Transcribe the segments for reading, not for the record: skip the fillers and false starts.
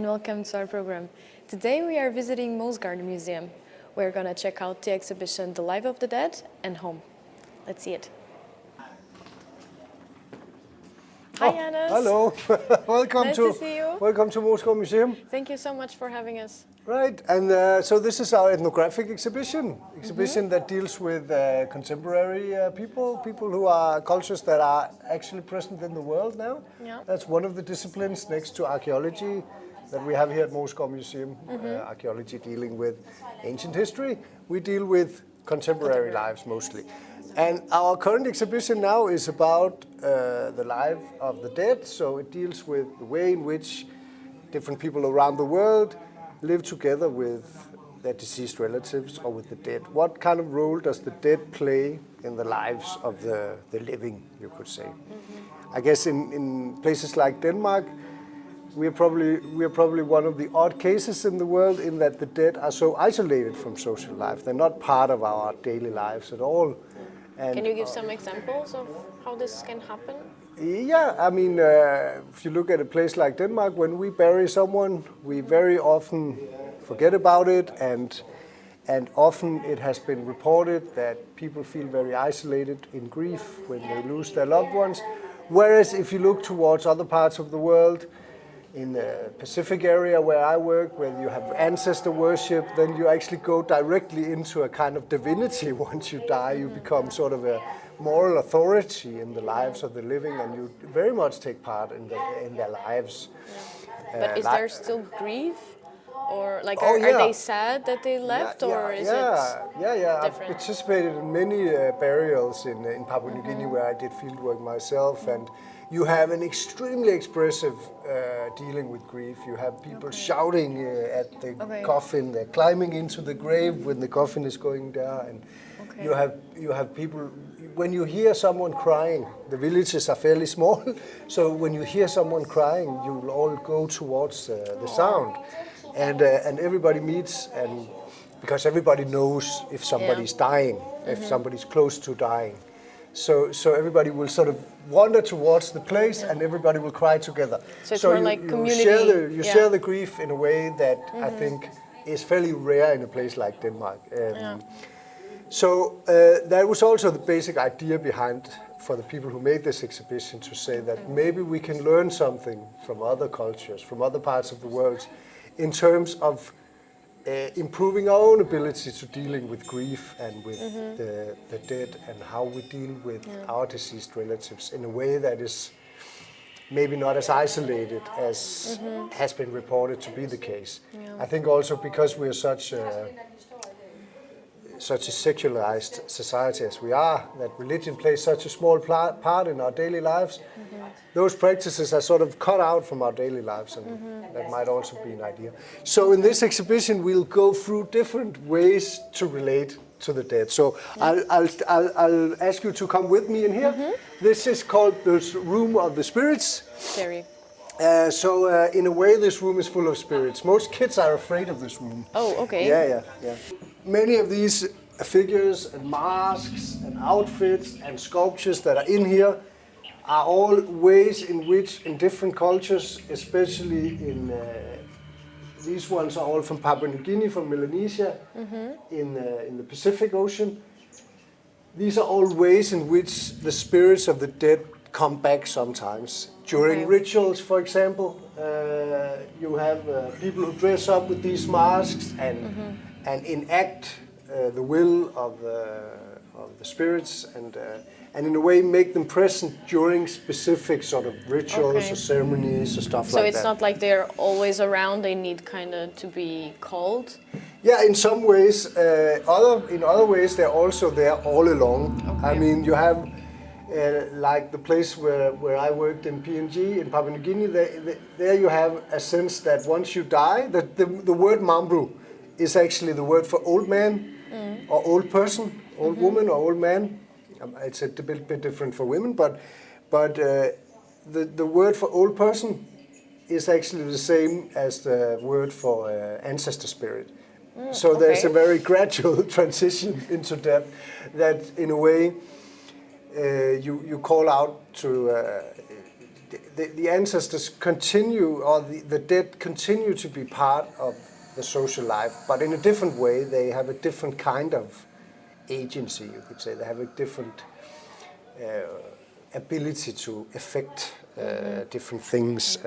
and welcome to our program. Today we are visiting Mosaik Museum. We're gonna check out the exhibition The Life of the Dead and Home. Let's see it. Hi, Janus. Hello. Welcome Nice to see you. Welcome to Mosaik Museum. Thank you so much for having us. Right, and so this is our ethnographic exhibition that deals with contemporary people who are cultures that are actually present in the world now. Yeah. That's one of the disciplines next to archaeology that we have here at Mosaik Museum. Archaeology dealing with ancient history. We deal with contemporary lives mostly. And our current exhibition now is about the life of the dead. So it deals with the way in which different people around the world live together with their deceased relatives or with the dead. What kind of role does the dead play in the lives of the living, you could say? I guess in places like Denmark, we are probably one of the odd cases in the world in that the dead are so isolated from social life. They're not part of our daily lives at all. And Can you give some examples of how this can happen? yeah, I mean, if you look at a place like Denmark, when we bury someone, we very often forget about it, and often it has been reported that people feel very isolated in grief when they lose their loved ones. Whereas if you look towards other parts of the world, in the Pacific area where I work, where you have ancestor worship, then you actually go directly into a kind of divinity. Once you die, you become sort of a moral authority in the lives of the living, and you very much take part in their lives. Yeah. But is there still grief? Or like, Oh, are yeah. they sad that they left, or is it I've different? participated in many burials in Papua New Guinea where I did fieldwork myself, and you have an extremely expressive dealing with grief. You have people shouting at the coffin. They're climbing into the grave when the coffin is going down, and you have people. When you hear someone crying, the villages are fairly small, so when you hear someone crying, you will all go towards the sound. And everybody meets, and because everybody knows if somebody's dying, if somebody's close to dying, so everybody will sort of wander towards the place, and everybody will cry together. So it's more like community. You share the grief in a way that I think is fairly rare in a place like Denmark. So that was also the basic idea behind, for the people who made this exhibition, to say that maybe we can learn something from other cultures, from other parts of the world, in terms of improving our own ability to dealing with grief and with the dead, and how we deal with our deceased relatives in a way that is maybe not as isolated as has been reported to be the case. I think also because we are such a secularized society as we are, that religion plays such a small part in our daily lives. Those practices are sort of cut out from our daily lives, and that might also be an idea. So in this exhibition, we'll go through different ways to relate to the dead. So I'll ask you to come with me in here. This is called the Room of the Spirits. Scary. So in a way, this room is full of spirits. Most kids are afraid of this room. Oh, okay. Yeah. Many of these figures and masks and outfits and sculptures that are in here are all ways in which, in different cultures, especially in these ones are all from Papua New Guinea, from Melanesia, in the Pacific Ocean. These are all ways in which the spirits of the dead come back sometimes. During rituals, for example, you have people who dress up with these masks and enact the will of the spirits, and in a way make them present during specific sort of rituals or ceremonies or stuff like that. So it's not like they're always around, they need kind of to be called? Yeah, in some ways. In other ways, they're also there all along. I mean, you have like the place where I worked in PNG in Papua New Guinea, there you have a sense that once you die, the word Mambru is actually the word for old man or old person, old woman or old man. It's a bit different for women, but the word for old person is actually the same as the word for ancestor spirit. So there's a very gradual transition into death that, in a way, you call out the ancestors continue, or the dead continue to be part of the social life, but in a different way. They have a different kind of agency, you could say. They have a different ability to affect different things.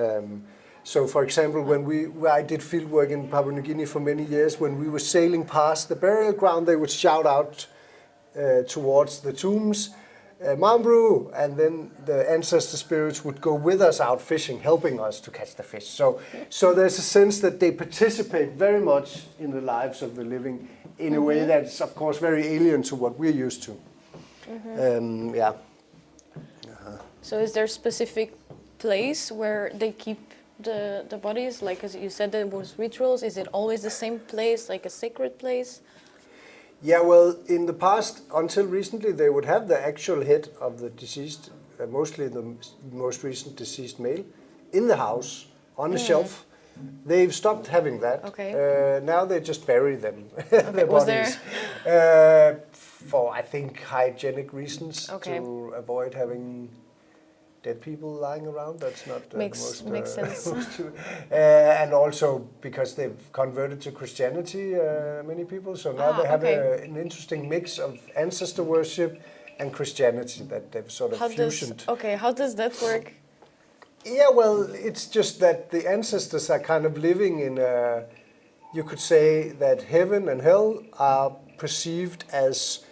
So, for example, when I did field work in Papua New Guinea for many years, when we were sailing past the burial ground, they would shout out towards the tombs, Mambru, and then the ancestor spirits would go with us out fishing, helping us to catch the fish. So there's a sense that they participate very much in the lives of the living in a way that's, of course, very alien to what we're used to. So is there a specific place where they keep the bodies? Like, as you said, there was rituals. Is it always the same place, like a sacred place? Yeah, well, in the past, until recently, they would have the actual head of the deceased, mostly the most recent deceased male, in the house, on a shelf. They've stopped having that. Okay. Now they just bury them, Okay. their Was bodies, for, I think, hygienic reasons, to avoid having dead people lying around. That's not makes sense. And also because they've converted to Christianity, many people. So now they have an interesting mix of ancestor worship and Christianity that they've sort of fusioned. How does that work? Yeah, well, it's just that the ancestors are kind of living in a, you could say that heaven and hell are perceived as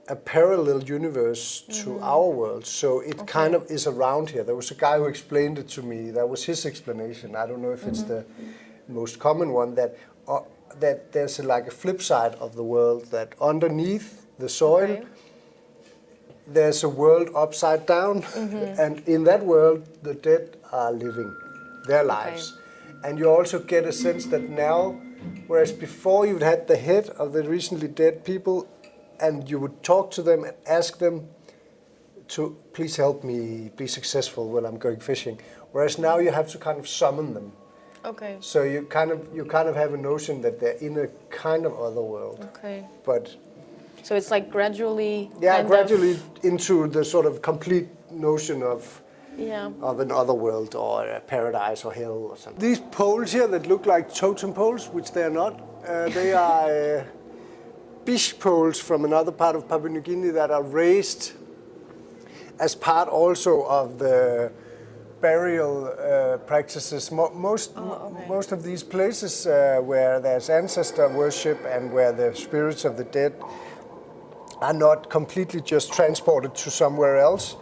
a parallel universe to our world. So it kind of is around here. There was a guy who explained it to me. That was his explanation. I don't know if it's the most common one, that there's like a flip side of the world, that underneath the soil, there's a world upside down, and in that world, the dead are living their lives. And you also get a sense that now, whereas before you'd had the head of the recently dead people, and you would talk to them and ask them to please help me be successful when I'm going fishing. Whereas now you have to kind of summon them. Okay. So you kind of have a notion that they're in a kind of other world. Okay. But so it's like gradually. Gradually into the sort of complete notion of an other world, or a paradise or hell or something. These poles here that look like totem poles, which they are not, they are bish poles from another part of Papua New Guinea that are raised as part also of the burial practices. Most of these places where there's ancestor worship and where the spirits of the dead are not completely just transported to somewhere else,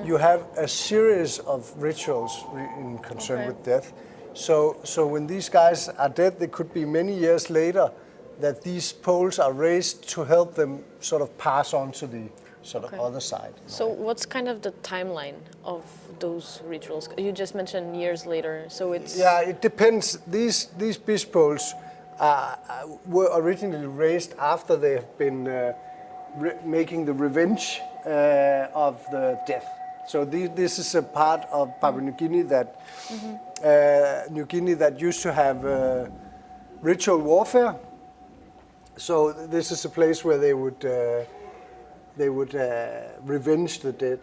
you have a series of rituals in concern with death. So when these guys are dead, they could be many years later that these poles are raised to help them sort of pass on to the sort of other side. So what's kind of the timeline of those rituals? You just mentioned years later, so it's... Yeah, it depends. These bish poles were originally raised after they have been making the revenge of the death. So this is a part of Papua New Guinea that used to have ritual warfare. So this is a place where they would revenge the dead.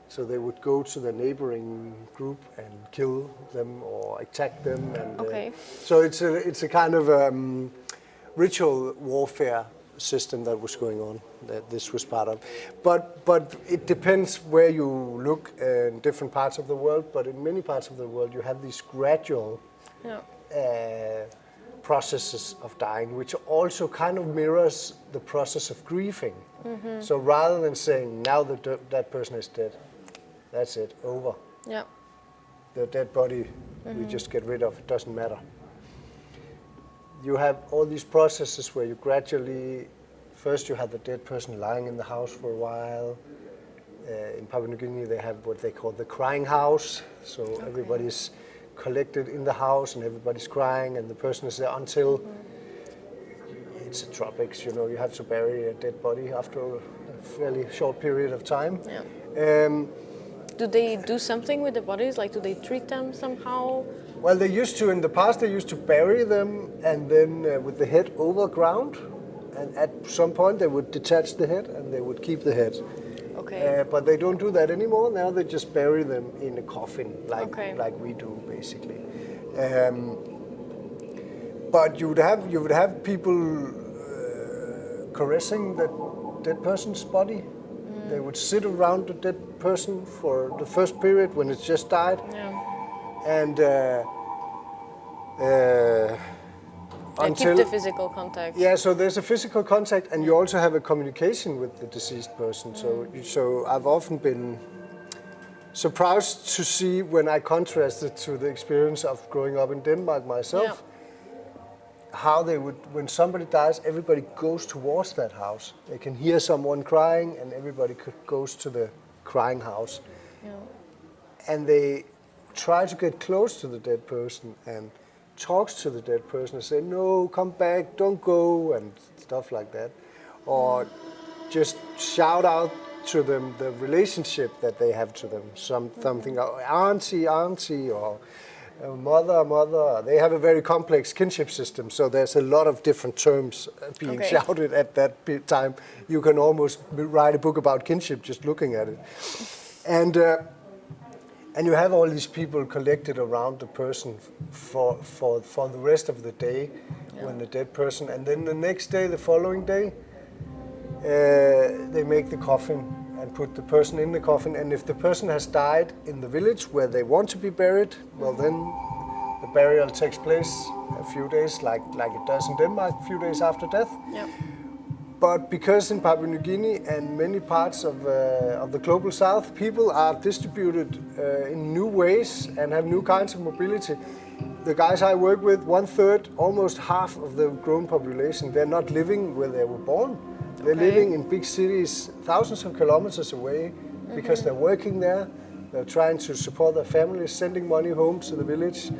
So they would go to the neighboring group and kill them or attack them. And, so it's a kind of ritual warfare system that was going on, that this was part of. But it depends where you look in different parts of the world. But in many parts of the world, you have these gradual processes of dying, which also kind of mirrors the process of grieving. So rather than saying, now that person is dead, that's it, over. Yeah. The dead body, we just get rid of, it doesn't matter. You have all these processes where you gradually, first you have the dead person lying in the house for a while. In Papua New Guinea, they have what they call the crying house. So everybody's collected in the house and everybody's crying and the person is there until it's the tropics, you know, you have to bury a dead body after a fairly short period of time. Do they do something with the bodies? Like, do they treat them somehow? Well, they used to, in the past, they used to bury them and then with the head over ground. And at some point, they would detach the head and they would keep the head. Okay. But they don't do that anymore. Now they just bury them in a coffin, like we do, basically. But you would have people caressing the dead person's body. They would sit around the dead person for the first period when it's just died. Yeah. And Keep the physical contact. Yeah, so there's a physical contact, and you also have a communication with the deceased person. So I've often been surprised to see, when I contrast it to the experience of growing up in Denmark myself, how they would, when somebody dies, everybody goes towards that house. They can hear someone crying, and everybody goes to the crying house. Yeah. And they try to get close to the dead person and talks to the dead person and say, no, come back, don't go, and stuff like that. Or just shout out to them the relationship that they have to them. Something, auntie, or mother. They have a very complex kinship system, so there's a lot of different terms being shouted at that time. You can almost write a book about kinship just looking at it. And you have all these people collected around the person for the rest of the day when the dead person, and then the next day, the following day, they make the coffin and put the person in the coffin. And if the person has died in the village where they want to be buried, well, then the burial takes place a few days, like it does in Denmark, a few days after death. Yep. But because in Papua New Guinea and many parts of the global south, people are distributed in new ways and have new kinds of mobility. The guys I work with, 1/3, almost half of the grown population, they're not living where they were born. They're living in big cities, thousands of kilometers away, because they're working there. They're trying to support their families, sending money home to the village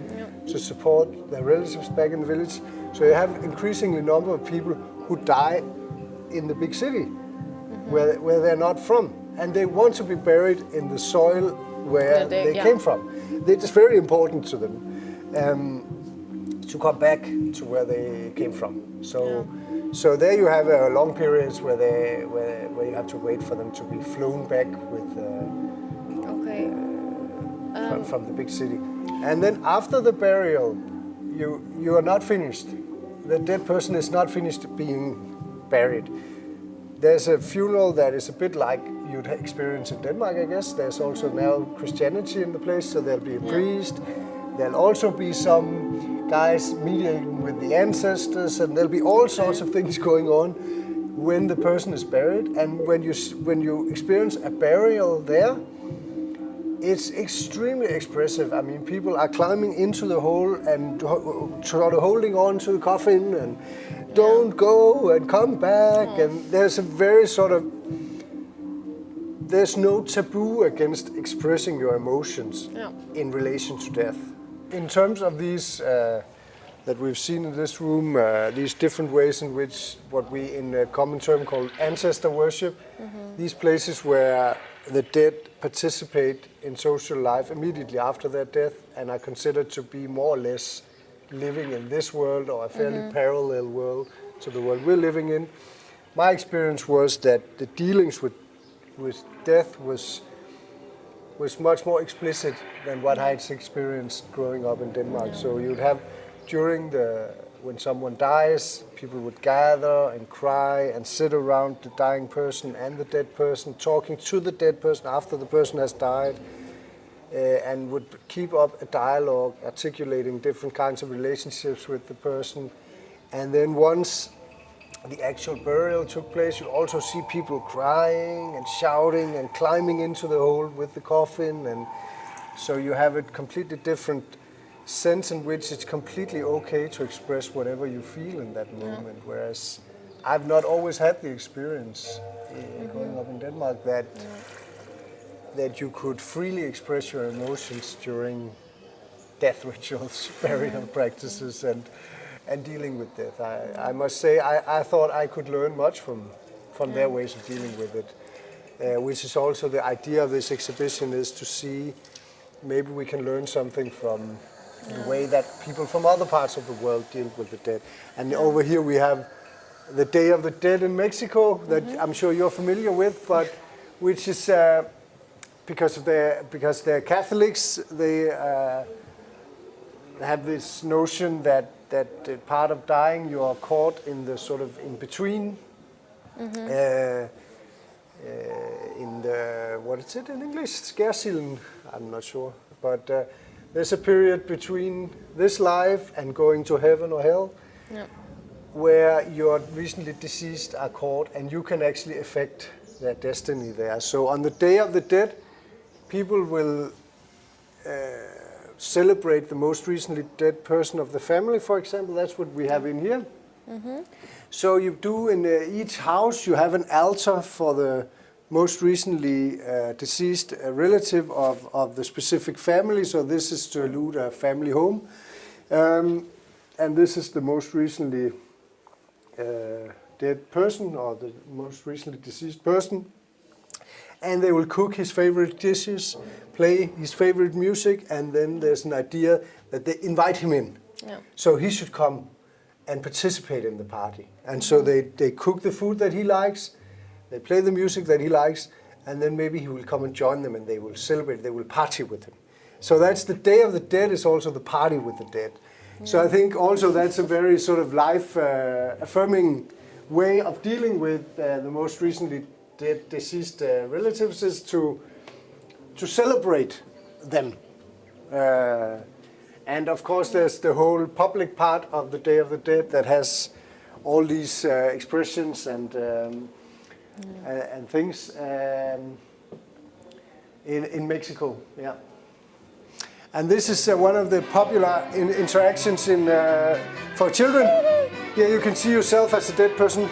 to support their relatives back in the village. So you have increasingly number of people who die in the big city, where they're not from, and they want to be buried in the soil where they came from. It's very important to them to come back to where they came from. So there you have long periods where you have to wait for them to be flown back with from the big city, and then after the burial, you are not finished. The dead person is not finished being buried. There's a funeral that is a bit like you'd experience in Denmark, I guess. There's also now Christianity in the place, so there'll be a priest. There'll also be some guys mediating with the ancestors, and there'll be all sorts of things going on when the person is buried. And when you experience a burial there, it's extremely expressive. I mean, people are climbing into the hole and sort of holding on to the coffin and don't go and come back. And there's a very there's no taboo against expressing your emotions in relation to death. In terms of these that we've seen in this room, these different ways in which what we in a common term call ancestor worship, these places where the dead participate in social life immediately after their death and are considered to be more or less living in this world or a fairly parallel world to the world we're living in. My experience was that the dealings with death was much more explicit than what I had experienced growing up in Denmark. So you'd have, when someone dies, people would gather and cry and sit around the dying person and the dead person, talking to the dead person after the person has died, and would keep up a dialogue, articulating different kinds of relationships with the person. And then once the actual burial took place, you also see people crying and shouting and climbing into the hole with the coffin. And so you have a completely different sense in which it's completely okay to express whatever you feel in that moment. Whereas I've not always had the experience growing up in Denmark that you could freely express your emotions during death rituals, burial practices, and dealing with death. I must say, I thought I could learn much from their ways of dealing with it, which is also the idea of this exhibition, is to see maybe we can learn something from the way that people from other parts of the world deal with the dead. And over here we have the Day of the Dead in Mexico that I'm sure you're familiar with, which is because they're Catholics. They have this notion that part of dying you are caught in the sort of in between. In the, what is it in English? Skærsilden? I'm not sure. But there's a period between this life and going to heaven or hell, where your recently deceased are caught, and you can actually affect their destiny there. So on the Day of the Dead, people will celebrate the most recently dead person of the family, for example. That's what we have in here. So you do in each house, you have an altar for the most recently deceased relative of the specific family. So this is to allude a family home. And this is the most recently dead person, or the most recently deceased person. And they will cook his favorite dishes, play his favorite music, and then there's an idea that they invite him in. So he should come and participate in the party. And so they cook the food that he likes, they play the music that he likes, and then maybe he will come and join them and they will celebrate, they will party with him. So that's the Day of the Dead, is also the party with the dead. So I think also that's a very sort of life-affirming way of dealing with the most recently dead, deceased relatives, is to celebrate them. And of course there's the whole public part of the Day of the Dead that has all these expressions and things in Mexico. Yeah. And this is one of the popular interactions for children. Yeah, you can see yourself as a dead person.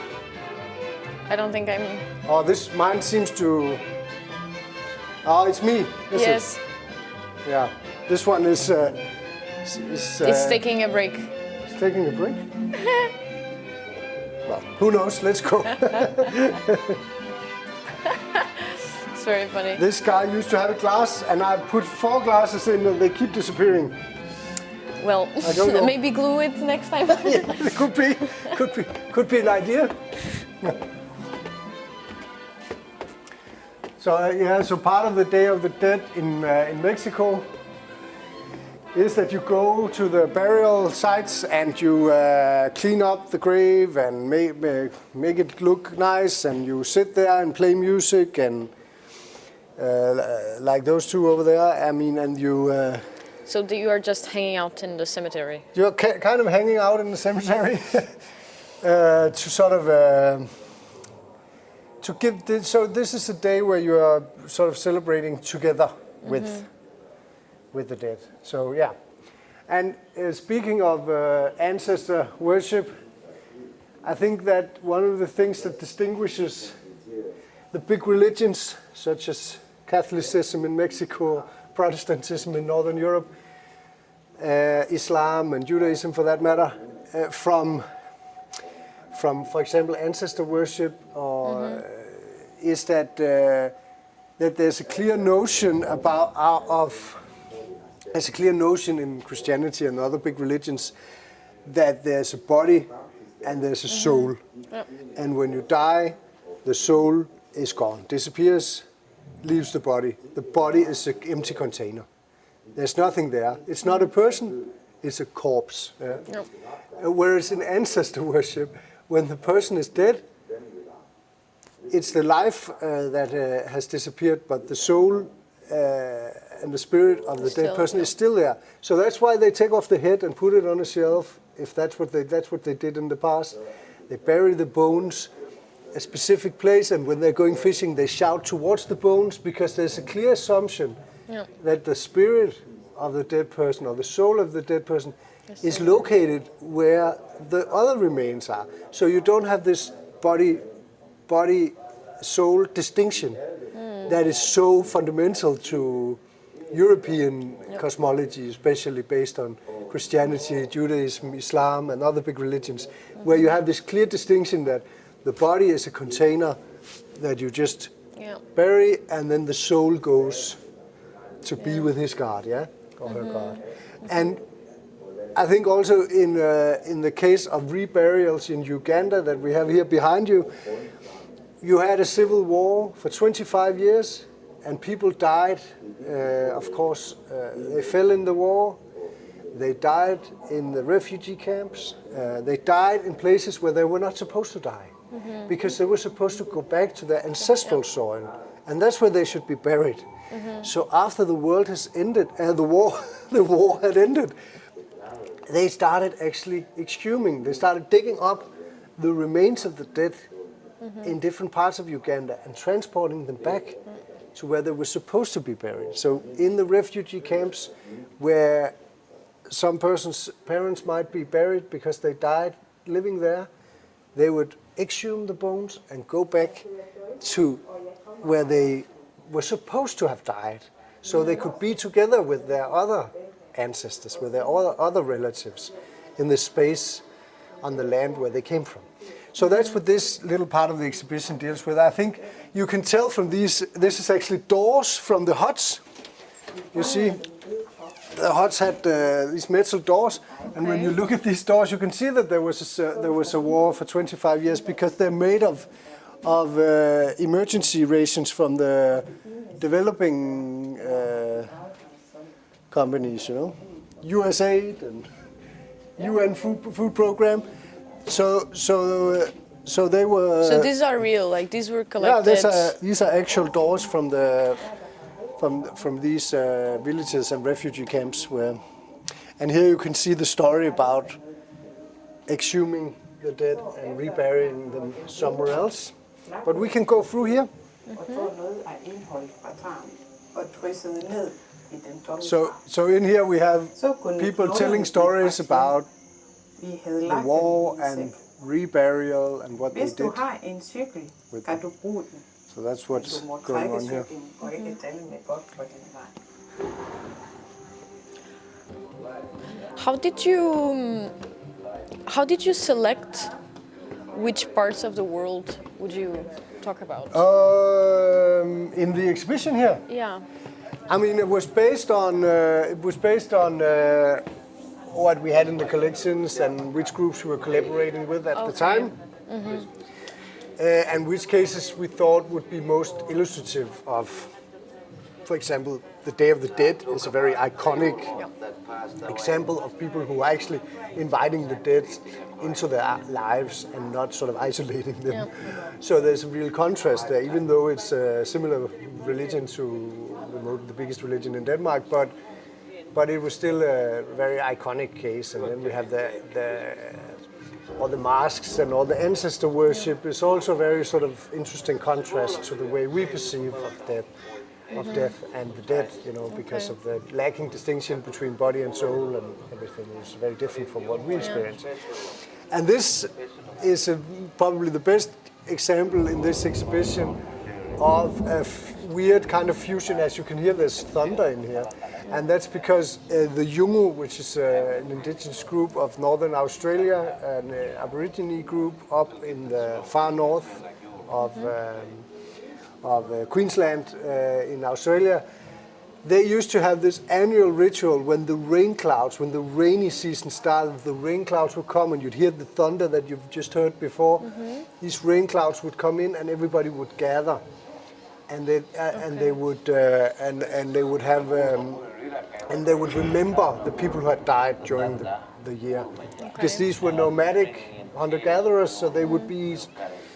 I don't think I'm... Oh, this mine seems to... Oh, it's me. Yes. Yeah. This one is... it's taking a break. It's taking a break? Well, who knows? Let's go. It's very funny. This guy used to have a glass, and I put 4 glasses in, and they keep disappearing. Well, maybe glue it next time. Yeah, it could be an idea. So so part of the Day of the Dead in Mexico is that you go to the burial sites and you clean up the grave and make it look nice, and you sit there and play music and like those two over there. I mean, and you. So you are just hanging out in the cemetery? You're kind of hanging out in the cemetery to sort of. To give this, so this is a day where you are sort of celebrating together with the dead. So yeah, and speaking of ancestor worship, I think that one of the things that distinguishes the big religions, such as Catholicism in Mexico, Protestantism in Northern Europe, Islam and Judaism for that matter, from for example ancestor worship, or is that that there's a clear notion there's a clear notion in Christianity and other big religions that there's a body and there's a soul, and when you die, the soul is gone, disappears, leaves the body. The body is an empty container. There's nothing there. It's not a person. It's a corpse. Whereas in ancestor worship, when the person is dead, it's the life that has disappeared, but the soul and the spirit of the dead person is still there. So that's why they take off the head and put it on a shelf. If that's what they did in the past, they bury the bones a specific place, and when they're going fishing, they shout towards the bones, because there's a clear assumption that the spirit of the dead person, or the soul of the dead person, is located where the other remains are. So you don't have this body-soul distinction that is so fundamental to European cosmology, especially based on Christianity, Judaism, Islam, and other big religions, where you have this clear distinction that the body is a container that you just bury, and then the soul goes to be with his God, or her God. And I think also in the case of reburials in Uganda that we have here behind you, you had a civil war for 25 years, and people died. Of course, they fell in the war. They died in the refugee camps. They died in places where they were not supposed to die, because they were supposed to go back to their ancestral soil, and that's where they should be buried. So after the world has ended, the war had ended, they started actually exhuming. They started digging up the remains of the dead in different parts of Uganda and transporting them back to where they were supposed to be buried. So in the refugee camps, where some person's parents might be buried because they died living there, they would exhume the bones and go back to where they were supposed to have died, so they could be together with their other ancestors, with their other relatives in the space on the land where they came from. So that's what this little part of the exhibition deals with. I think you can tell from these, this is actually doors from the huts. You see, the huts had these metal doors, and when you look at these doors, you can see that there was a war for 25 years, because they're made of emergency rations from the developing companies, you know, USAID and UN food program. So they were. So these are real, like these were collected. Yeah, these are actual doors from these villages and refugee camps where, and here you can see the story about exhuming the dead and reburying them somewhere else. But we can go through here. So in here we have people telling stories about the war and reburial and what they did. So that's what's going on here. How did you select which parts of the world would you talk about? In the exhibition here? Yeah. I mean, it was based on what we had in the collections and which groups we were collaborating with at the time, and which cases we thought would be most illustrative of. For example, the Day of the Dead is a very iconic example of people who are actually inviting the dead into their lives and not sort of isolating them. Yeah. So there's a real contrast there, even though it's a similar religion to the biggest religion in Denmark, but it was still a very iconic case. And then we have all the masks and all the ancestor worship is also a very sort of interesting contrast to the way we perceive of death and the dead, you know, because of the lacking distinction between body and soul, and everything is very different from what we experience. And this is probably the best example in this exhibition of a weird kind of fusion. As you can hear, there's thunder in here, and that's because the Yungu, which is an indigenous group of northern Australia, an Aborigine group up in the far north of Queensland in Australia, they used to have this annual ritual when the rainy season started, the rain clouds would come and you'd hear the thunder that you've just heard before. These rain clouds would come in and everybody would gather, and they would remember the people who had died during the year, because these were nomadic hunter-gatherers, so they would be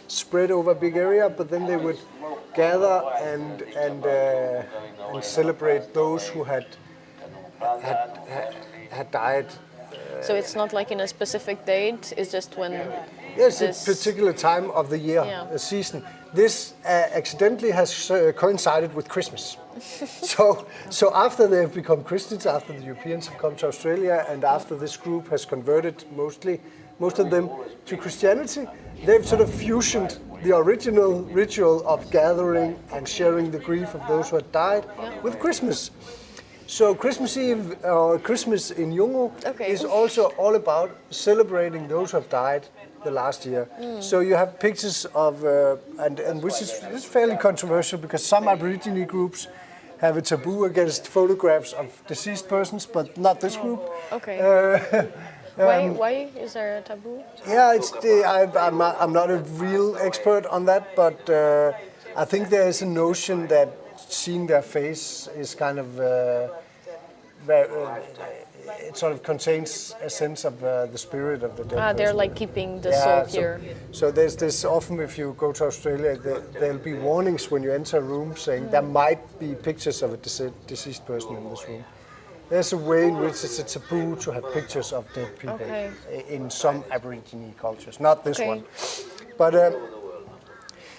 spread over a big area, but then they would gather and celebrate those who had died. So it's not like in a specific date, it's just when... Yes, it's a particular time of the year, the season. This accidentally has coincided with Christmas. So after they have become Christians, after the Europeans have come to Australia, and after this group has converted most of them to Christianity, they've sort of fusioned the original ritual of gathering and sharing the grief of those who had died with Christmas. So Christmas Eve, or Christmas in Yungu, is also all about celebrating those who have died the last year. So you have pictures of, and which is fairly controversial, because some Aborigine groups have a taboo against photographs of deceased persons, but not this group. Why is there a taboo? Yeah, I'm not a real expert on that, but I think there is a notion that seeing their face is kind of it sort of contains a sense of the spirit of the dead person. They're like keeping the soul here. So there's this often, if you go to Australia, there'll be warnings when you enter a room saying there might be pictures of a deceased person in this room. There's a way in which it's a taboo to have pictures of dead people in some Aborigine cultures, not this one. But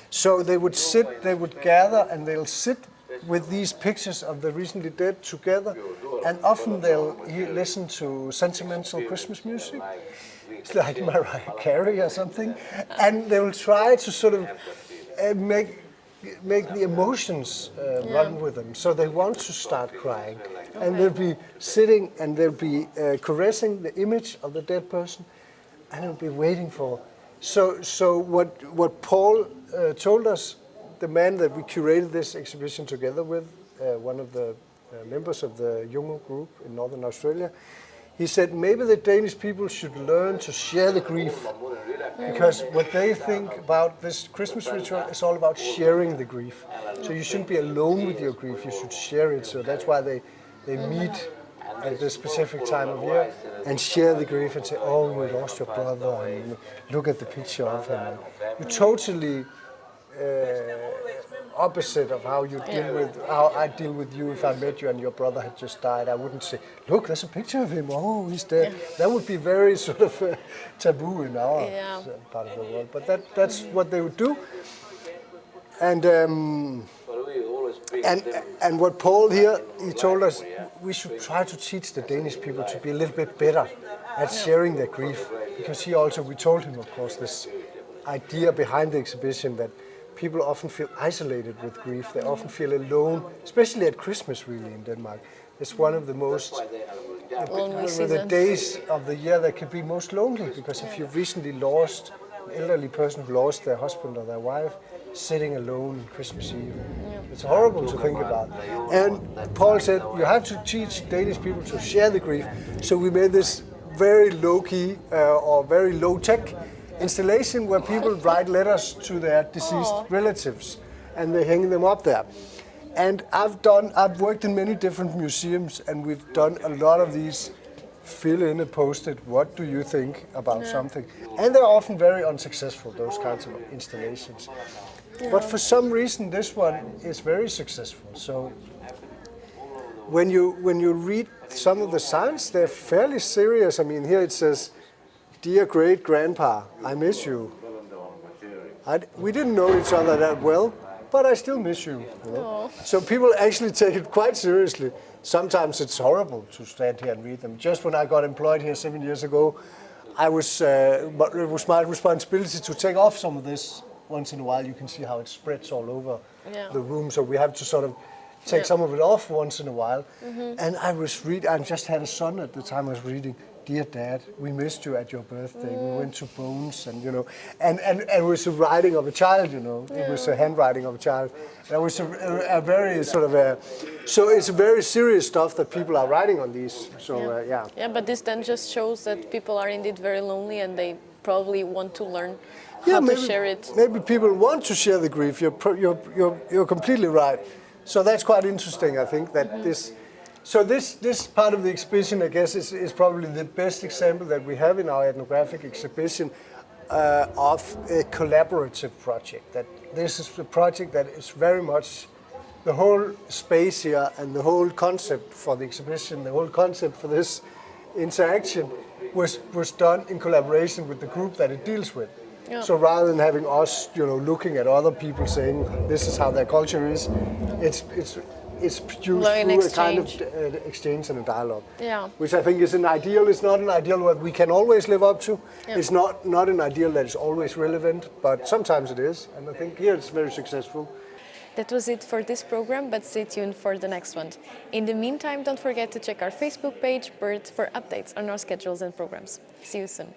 so they would gather and they'll sit with these pictures of the recently dead together, and often they'll listen to sentimental Christmas music. It's like Mariah Carey or something, and they will try to sort of make the emotions run with them. So they want to start crying, and they'll be sitting and they'll be caressing the image of the dead person, and they'll be waiting for. So what Paul told us, the man that we curated this exhibition together with, one of the members of the Jungle group in Northern Australia, he said maybe the Danish people should learn to share the grief, because what they think about this Christmas ritual is all about sharing the grief. So you shouldn't be alone with your grief, you should share it. So that's why they meet at this specific time of year and share the grief and say, oh, you lost your brother, and look at the picture of him. You totally opposite of how you deal with how I deal with you. If I met you and your brother had just died, I wouldn't say, look, there's a picture of him, oh, he's dead. That would be very sort of taboo in our part of the world, but that's what they would do. And what Paul here, he told us, we should try to teach the Danish people to be a little bit better at sharing their grief, because we told him, of course, this idea behind the exhibition that people often feel isolated with grief. They often feel alone, especially at Christmas, really, in Denmark. It's one of the most the days of the year that can be most lonely, because if you've recently lost an elderly person who lost their husband or their wife, sitting alone on Christmas Eve, it's horrible to think about. And Paul said, you have to teach Danish people to share the grief. So we made this very low-key or very low-tech installation where people write letters to their deceased relatives, and they hang them up there. And I've worked in many different museums, and we've done a lot of these fill in a post-it, what do you think about something? And they're often very unsuccessful, those kinds of installations. But for some reason this one is very successful. So when you read some of the signs, they're fairly serious. I mean, here it says, "Dear great grandpa, I miss you. We didn't know each other that well, but I still miss you." So people actually take it quite seriously. Sometimes it's horrible to stand here and read them. Just when I got employed here 7 years ago, but it was my responsibility to take off some of this once in a while. You can see how it spreads all over the room, so we have to sort of take some of it off once in a while. And I just had a son at the time I was reading, "Dear Dad, we missed you at your birthday. We went to Bones," and and it was a writing of a child, It was a handwriting of a child. That was a very sort of so it's very serious stuff that people are writing on these. So Yeah, but this then just shows that people are indeed very lonely, and they probably want to learn how to share it. Maybe people want to share the grief. You're completely right. So that's quite interesting. I think that this. So this part of the exhibition, I guess, is probably the best example that we have in our ethnographic exhibition of a collaborative project. That this is a project that is very much the whole space here and the whole concept for the exhibition, the whole concept for this interaction was done in collaboration with the group that it deals with. So rather than having us, looking at other people saying this is how their culture is, it's produced through a kind of exchange and a dialogue, which I think is an ideal. It's not an ideal that we can always live up to. It's not an ideal that is always relevant, but sometimes it is, and I think here it's very successful. That was it for this program, but stay tuned for the next one. In the meantime, don't forget to check our Facebook page, BURT, for updates on our schedules and programs. See you soon.